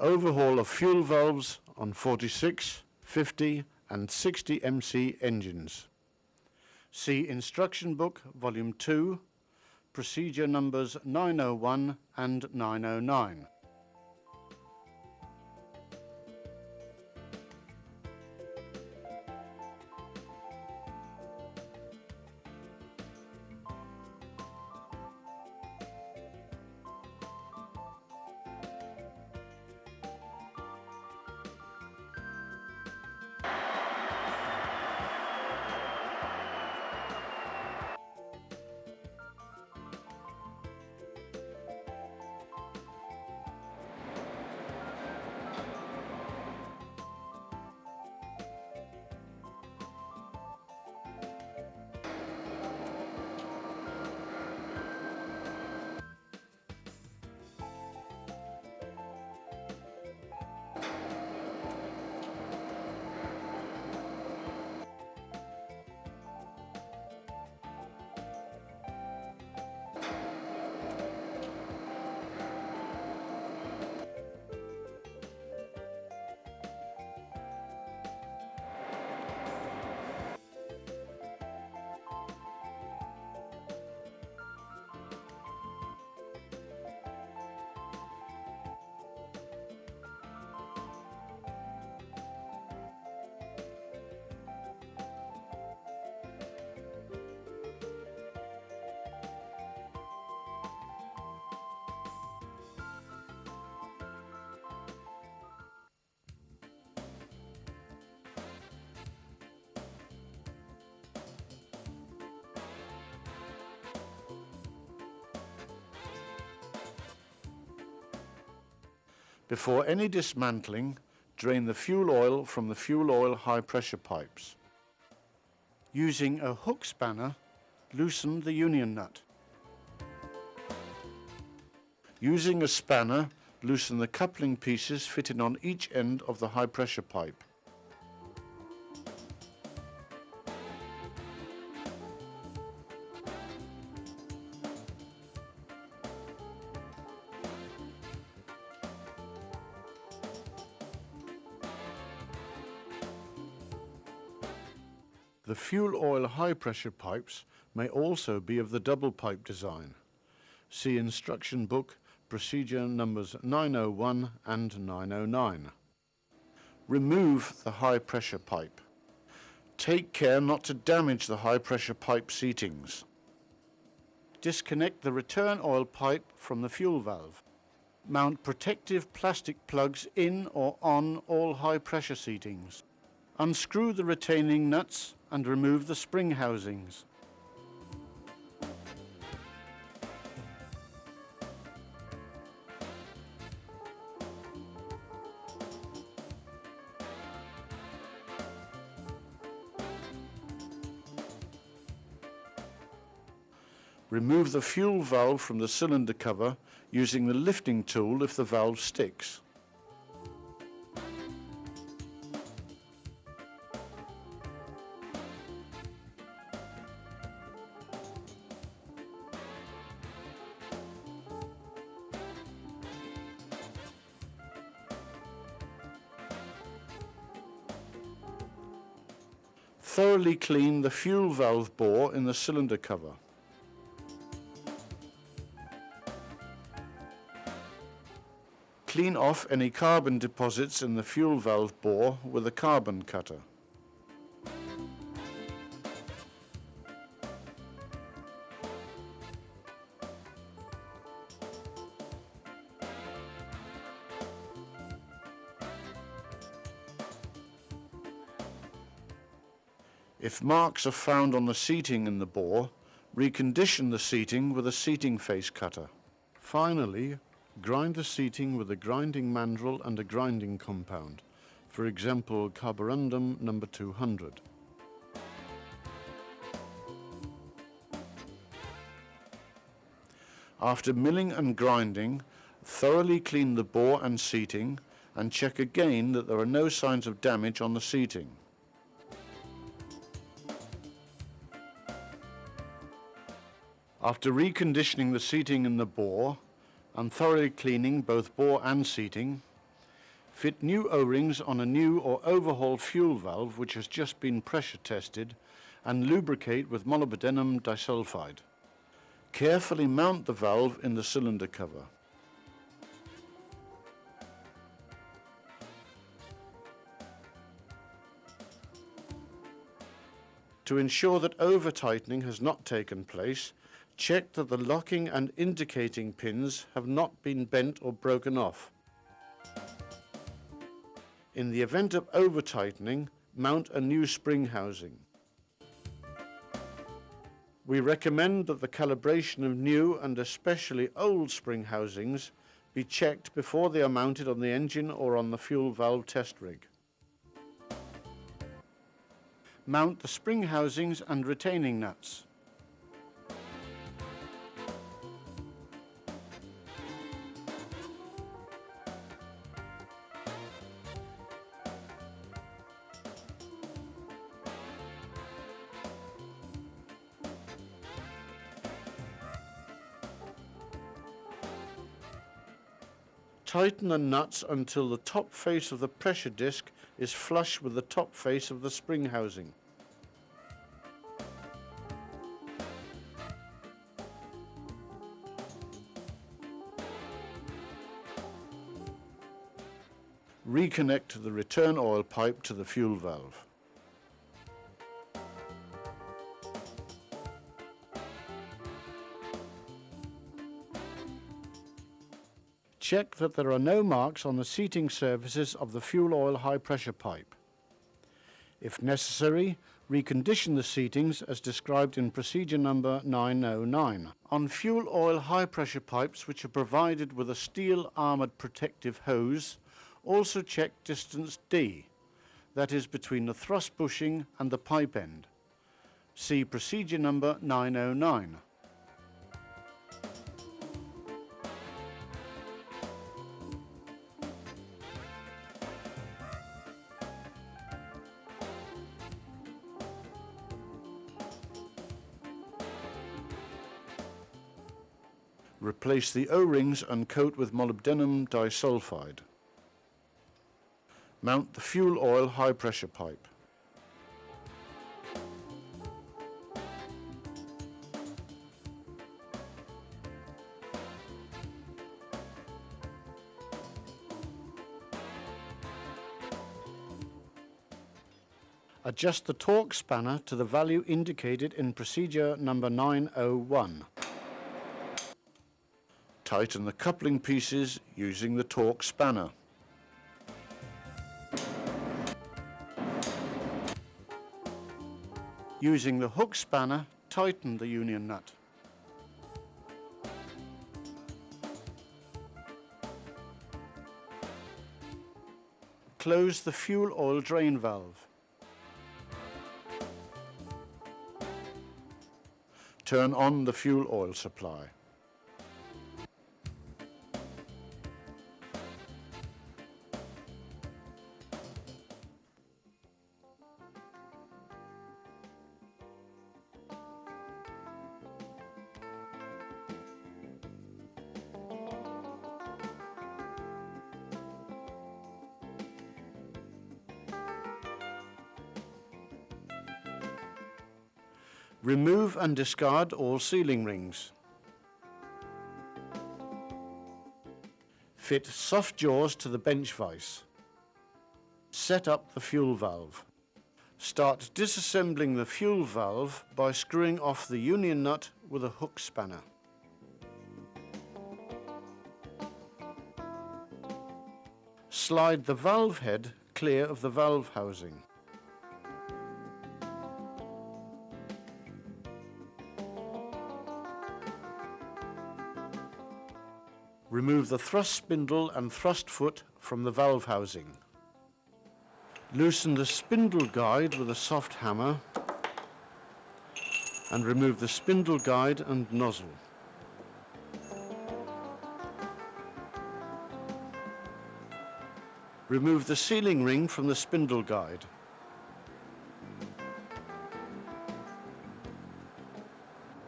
Overhaul of fuel valves on 46, 50 and 60 MC engines. See Instruction Book, Volume 2, Procedure numbers 901 and 909. Before any dismantling, drain the fuel oil from the fuel oil high pressure pipes. Using a hook spanner, loosen the union nut. Using a spanner, loosen the coupling pieces fitted on each end of the high pressure pipe. The fuel oil high pressure pipes may also be of the double pipe design. See Instruction Book, Procedure numbers 901 and 909. Remove the high pressure pipe. Take care not to damage the high pressure pipe seatings. Disconnect the return oil pipe from the fuel valve. Mount protective plastic plugs in or on all high pressure seatings. Unscrew the retaining nuts and remove the spring housings. Remove the fuel valve from the cylinder cover using the lifting tool if the valve sticks. Thoroughly clean the fuel valve bore in the cylinder cover. Clean off any carbon deposits in the fuel valve bore with a carbon cutter. If marks are found on the seating in the bore, recondition the seating with a seating face cutter. Finally, grind the seating with a grinding mandrel and a grinding compound, for example carborundum number 200. After milling and grinding, thoroughly clean the bore and seating and check again that there are no signs of damage on the seating. After reconditioning the seating in the bore and thoroughly cleaning both bore and seating, Fit new O-rings on a new or overhaul fuel valve which has just been pressure tested and lubricate with molybdenum disulfide. Carefully mount the valve in the cylinder cover. To ensure that over-tightening has not taken place, check that the locking and indicating pins have not been bent or broken off. In the event of over-tightening, mount a new spring housing. We recommend that the calibration of new and especially old spring housings be checked before they are mounted on the engine or on the fuel valve test rig. Mount the spring housings and retaining nuts. Tighten the nuts until the top face of the pressure disc is flush with the top face of the spring housing. Reconnect the return oil pipe to the fuel valve. Check that there are no marks on the seating surfaces of the fuel oil high pressure pipe. If necessary, recondition the seatings as described in procedure number 909. On fuel oil high pressure pipes which are provided with a steel armoured protective hose, also check distance D, that is between the thrust bushing and the pipe end. See procedure number 909. Replace the O-rings and coat with molybdenum disulfide. Mount the fuel oil high pressure pipe. Adjust the torque spanner to the value indicated in procedure number 901. Tighten the coupling pieces using the torque spanner. Using the hook spanner, tighten the union nut. Close the fuel oil drain valve. Turn on the fuel oil supply. Remove and discard all sealing rings. Fit soft jaws to the bench vise. Set up the fuel valve. Start disassembling the fuel valve by screwing off the union nut with a hook spanner. Slide the valve head clear of the valve housing. Remove the thrust spindle and thrust foot from the valve housing. Loosen the spindle guide with a soft hammer and remove the spindle guide and nozzle. Remove the sealing ring from the spindle guide.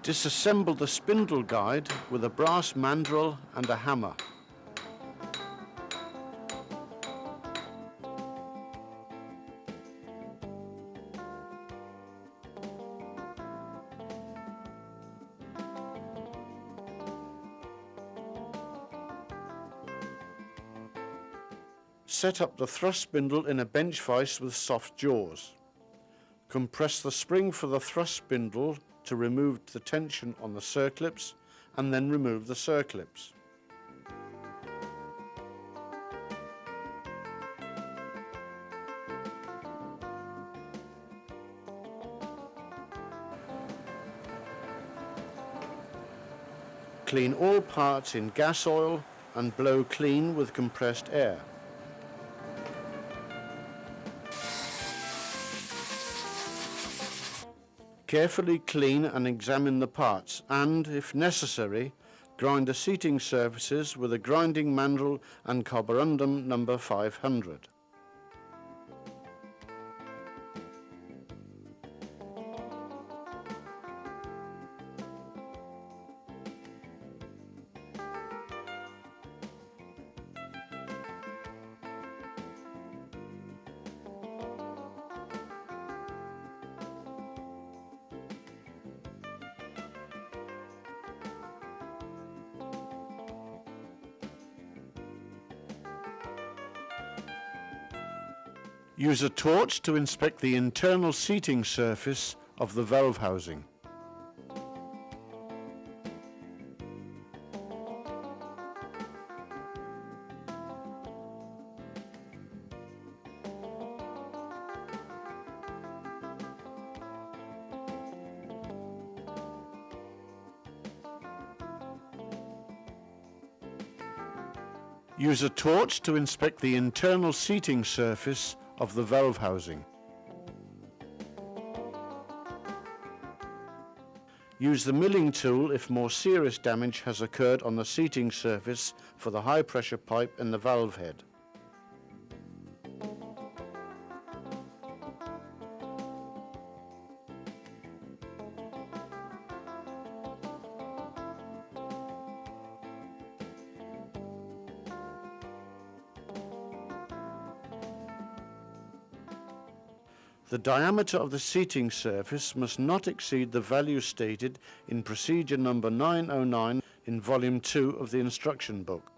Disassemble the spindle guide with a brass mandrel and a hammer. Set up the thrust spindle in a bench vise with soft jaws. Compress the spring for the thrust spindle to remove the tension on the circlips and then remove the circlips. Clean all parts in gas oil and blow clean with compressed air. Carefully clean and examine the parts and, if necessary, grind the seating surfaces with a grinding mandrel and carborundum number 500. Use a torch to inspect the internal seating surface of the valve housing. Use a torch to inspect the internal seating surface of the valve housing. Use the milling tool if more serious damage has occurred on the seating surface for the high pressure pipe in the valve head. The diameter of the seating surface must not exceed the value stated in procedure number 909 in volume 2 of the instruction book.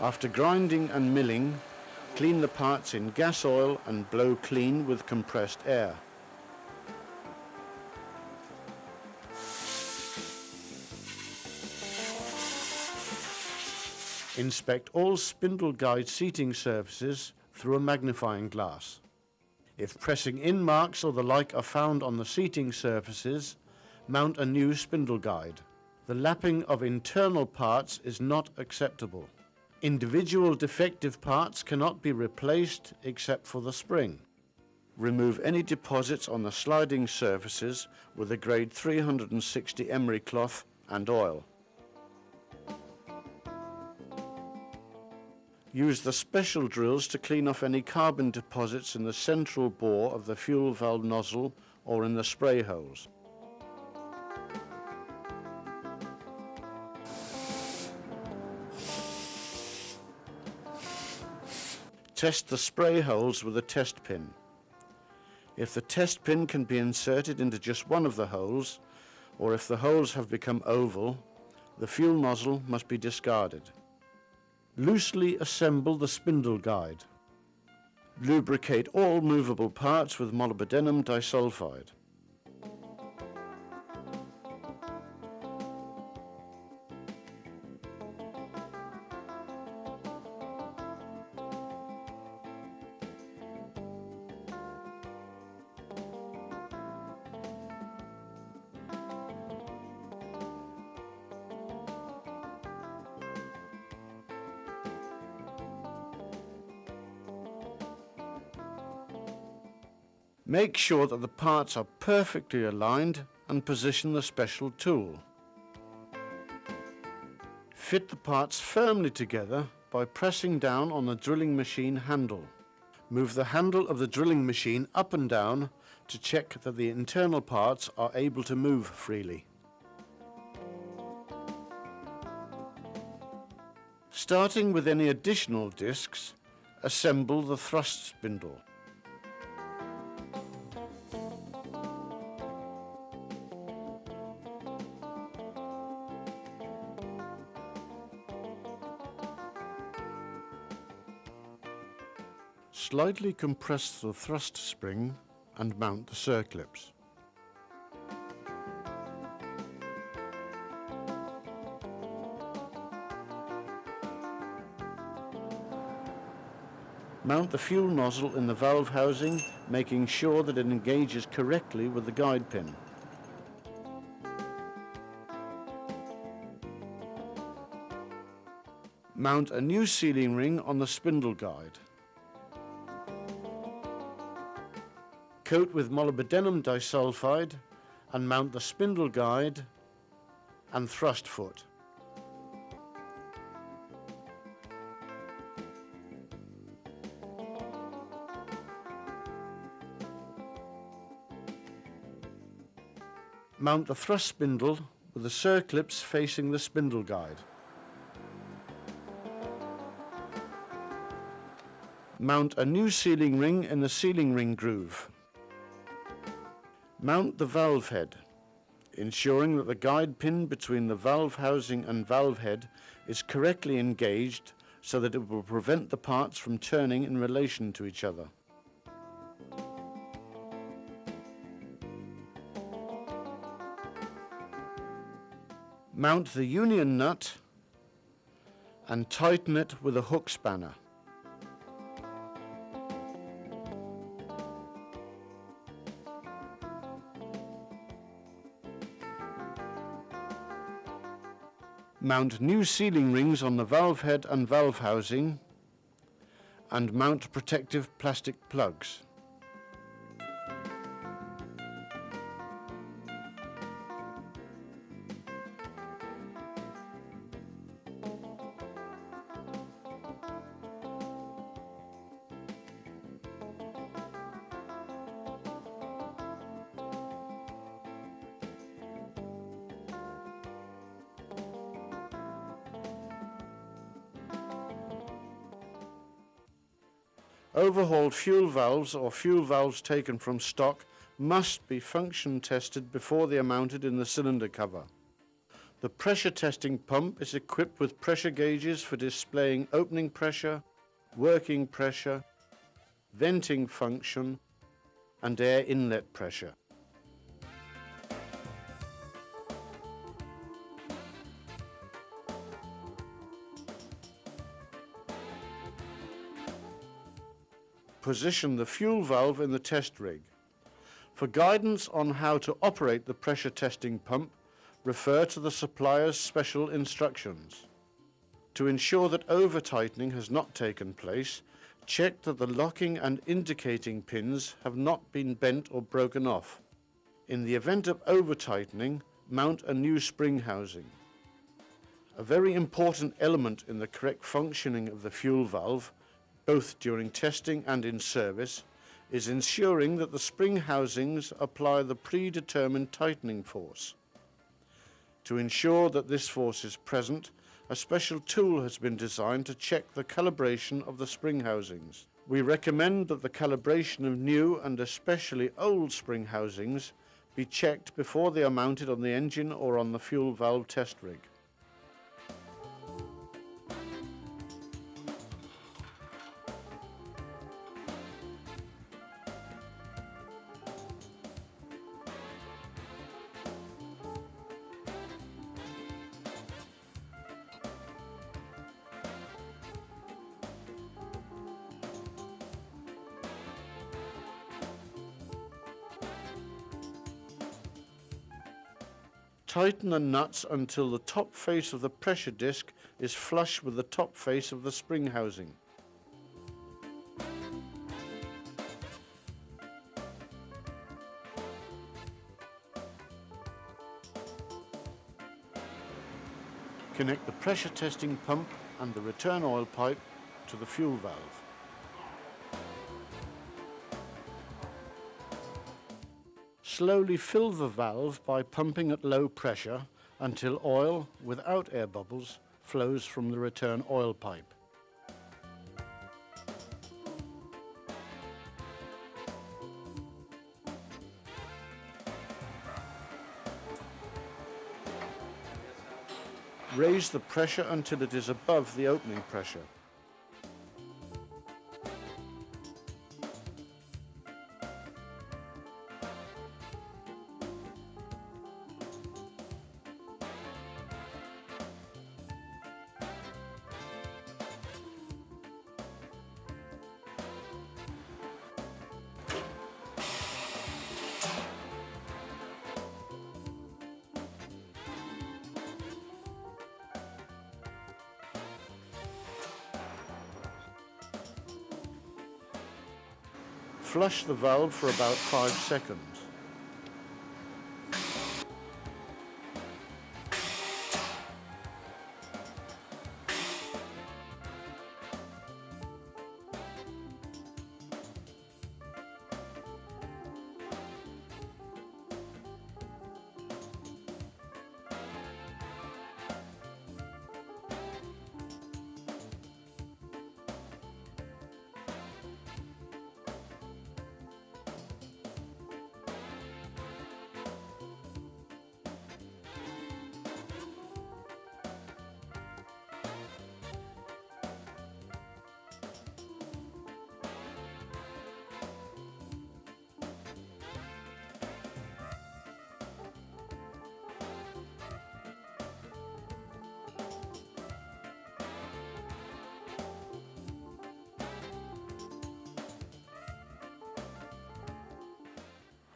After grinding and milling, clean the parts in gas oil and blow clean with compressed air. Inspect all spindle guide seating surfaces through a magnifying glass. If pressing in marks or the like are found on the seating surfaces, mount a new spindle guide. The lapping of internal parts is not acceptable. Individual defective parts cannot be replaced except for the spring. Remove any deposits on the sliding surfaces with a grade 360 emery cloth and oil. Use the special drills to clean off any carbon deposits in the central bore of the fuel valve nozzle or in the spray holes. Test the spray holes with a test pin. If the test pin can be inserted into just one of the holes, or if the holes have become oval, the fuel nozzle must be discarded. Loosely assemble the spindle guide. Lubricate all movable parts with molybdenum disulfide. Make sure that the parts are perfectly aligned and position the special tool. Fit the parts firmly together by pressing down on the drilling machine handle. Move the handle of the drilling machine up and down to check that the internal parts are able to move freely. Starting with any additional discs, assemble the thrust spindle. Slightly compress the thrust spring and mount the circlips. Mount the fuel nozzle in the valve housing, making sure that it engages correctly with the guide pin. Mount a new sealing ring on the spindle guide. Coat with molybdenum disulfide and mount the spindle guide and thrust foot. Mount the thrust spindle with the circlips facing the spindle guide. Mount a new sealing ring in the sealing ring groove. Mount the valve head, ensuring that the guide pin between the valve housing and valve head is correctly engaged so that it will prevent the parts from turning in relation to each other. Mount the union nut and tighten it with a hook spanner. Mount new sealing rings on the valve head and valve housing and mount protective plastic plugs. Overhauled fuel valves or fuel valves taken from stock must be function tested before they are mounted in the cylinder cover. The pressure testing pump is equipped with pressure gauges for displaying opening pressure, working pressure, venting function, and air inlet pressure. Position the fuel valve in the test rig. For guidance on how to operate the pressure testing pump, refer to the supplier's special instructions. To ensure that over-tightening has not taken place, check that the locking and indicating pins have not been bent or broken off. In the event of over-tightening, mount a new spring housing. A very important element in the correct functioning of the fuel valve, both during testing and in service, is ensuring that the spring housings apply the predetermined tightening force. To ensure that this force is present, a special tool has been designed to check the calibration of the spring housings. We recommend that the calibration of new and especially old spring housings be checked before they are mounted on the engine or on the fuel valve test rig. Tighten the nuts until the top face of the pressure disc is flush with the top face of the spring housing. Connect the pressure testing pump and the return oil pipe to the fuel valve. Slowly fill the valve by pumping at low pressure until oil, without air bubbles, flows from the return oil pipe. Raise the pressure until it is above the opening pressure. Flush the valve for about 5 seconds.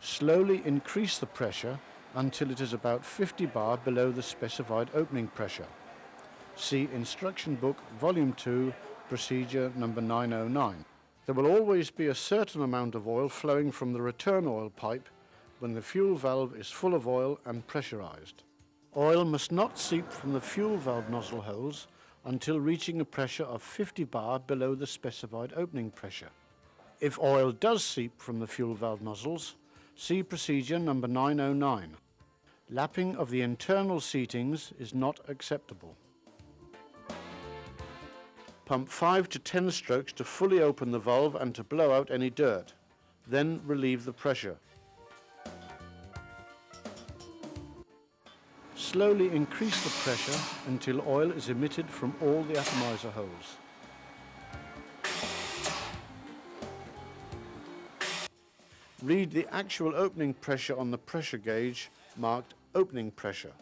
Slowly increase the pressure until it is about 50 bar below the specified opening pressure. See Instruction Book, Volume 2, Procedure number 909. There will always be a certain amount of oil flowing from the return oil pipe when the fuel valve is full of oil and pressurized. Oil must not seep from the fuel valve nozzle holes until reaching a pressure of 50 bar below the specified opening pressure. If oil does seep from the fuel valve nozzles, see Procedure number 909. Lapping of the internal seatings is not acceptable. Pump 5 to 10 strokes to fully open the valve and to blow out any dirt. Then relieve the pressure. Slowly increase the pressure until oil is emitted from all the atomizer holes. Read the actual opening pressure on the pressure gauge marked opening pressure.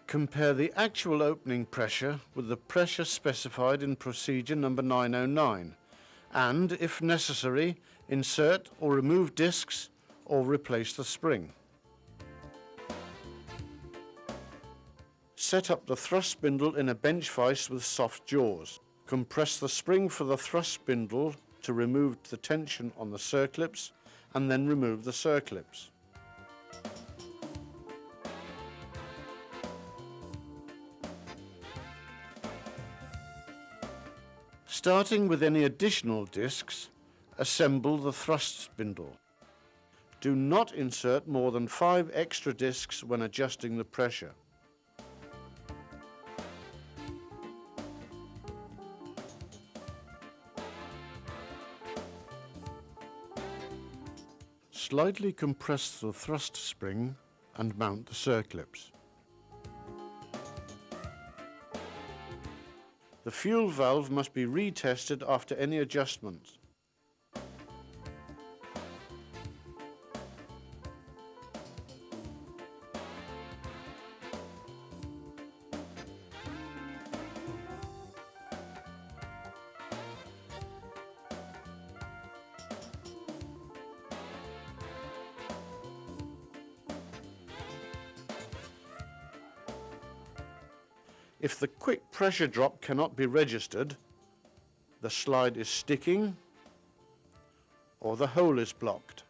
Compare the actual opening pressure with the pressure specified in Procedure number 909 and, if necessary, insert or remove discs or replace the spring. Set up the thrust spindle in a bench vise with soft jaws. Compress the spring for the thrust spindle to remove the tension on the circlips and then remove the circlips. Starting with any additional discs, assemble the thrust spindle. Do not insert more than 5 extra discs when adjusting the pressure. Slightly compress the thrust spring and mount the circlips. The fuel valve must be retested after any adjustments. If the quick pressure drop cannot be registered, the slide is sticking or the hole is blocked.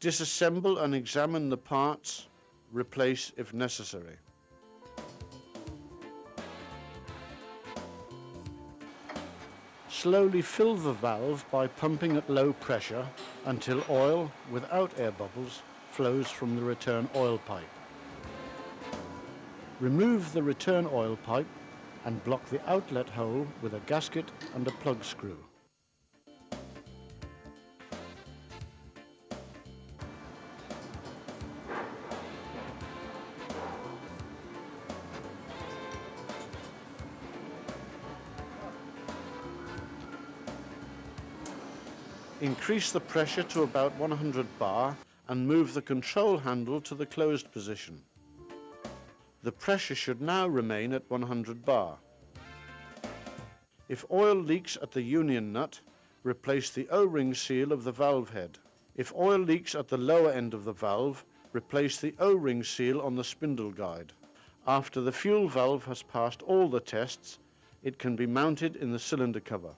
Disassemble and examine the parts, replace if necessary. Slowly fill the valve by pumping at low pressure until oil, without air bubbles, flows from the return oil pipe. Remove the return oil pipe and block the outlet hole with a gasket and a plug screw. Increase the pressure to about 100 bar and move the control handle to the closed position. The pressure should now remain at 100 bar. If oil leaks at the union nut, replace the O-ring seal of the valve head. If oil leaks at the lower end of the valve, replace the O-ring seal on the spindle guide. After the fuel valve has passed all the tests, it can be mounted in the cylinder cover.